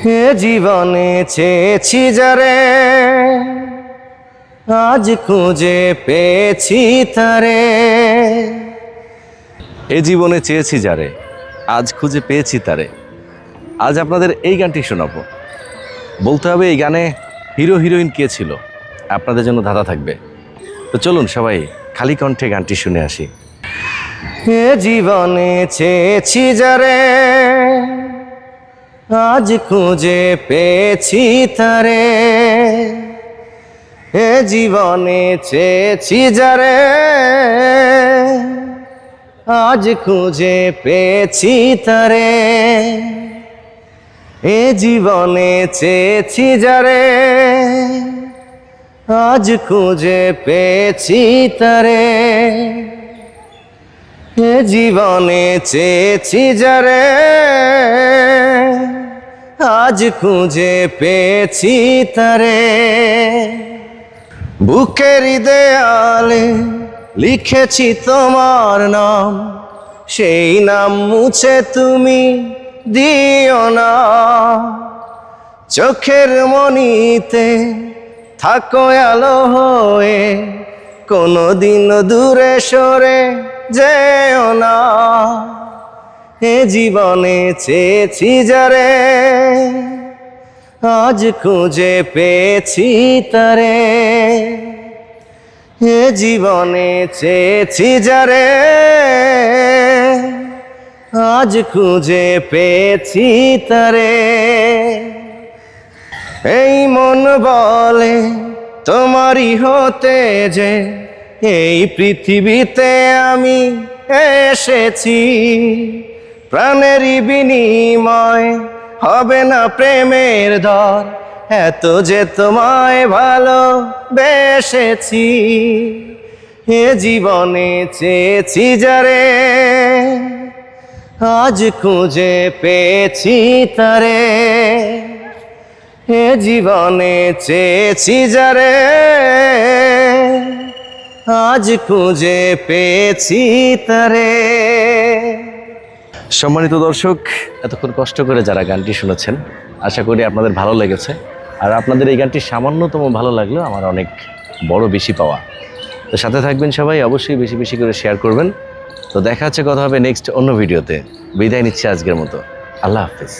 হে জীবনে চেয়েছি যারে, আজ খুঁজে পেয়েছি তারে। এ জীবনে চেয়েছি যারে, আজ খুঁজে পেয়েছি তারে। আজ আপনাদের এই গানটি শোনাবো। বলতে হবে এই গানে হিরো হিরোইন কে ছিল, আপনাদের জন্য ধাঁধা থাকবে। তো চলুন সবাই খালি কণ্ঠে গানটি শুনে আসি। হে জীবনে চেয়েছি যারে, আজ খুঁজে পেয়েছি তারে। হে জীবনে চেয়েছি যারে, আজ খুঁজে পেয়েছি তারে। এ জীবনে চেয়েছি যারে, আজ খুঁজে পেয়েছি তারে। এ জীবনে চেয়েছি যারে, আজ খুঁজে পেয়েছি তারে। বুকের দেয়ালে লিখেছি তোমার নাম, সেই নাম মুছে তুমি দিও না। চোখের মনিতে থাকো আলো হয়ে, কোনোদিন দূরে সরে যেও না। এ জীবনে চেয়েছি যারে, আজ খুঁজে পেয়েছি তারে। এ জীবনে চেয়েছি যারে, আজ খুঁজে পেয়েছি তারে। এই মন বলে তোমারই হতে যে, এই পৃথিবীতে আমি এসেছি। প্রাণেরই বিনিময় হবে না প্রেমের দর, এত যে তোমায় ভালোবেসেছি। এ জীবনে চেয়েছি যারে, আজ খুঁজে পেয়েছি তারে। এ জীবনে চেয়েছি যারে, আজ খুঁজে পেয়েছি তারে। সম্মানিত দর্শক, এতক্ষণ কষ্ট করে যারা গানটি শুনেছেন, আশা করি আপনাদের ভালো লেগেছে। আর আপনাদের এই গানটি সামান্যতম ভালো লাগলেও আমার অনেক বড় বেশি পাওয়া। তো সাথে থাকবেন সবাই, অবশ্যই বেশি বেশি করে শেয়ার করবেন। তো দেখা হচ্ছে, কথা হবে নেক্সট অন্য ভিডিওতে। বিদায় নিচ্ছি আজকের মতো। আল্লাহ হাফেজ।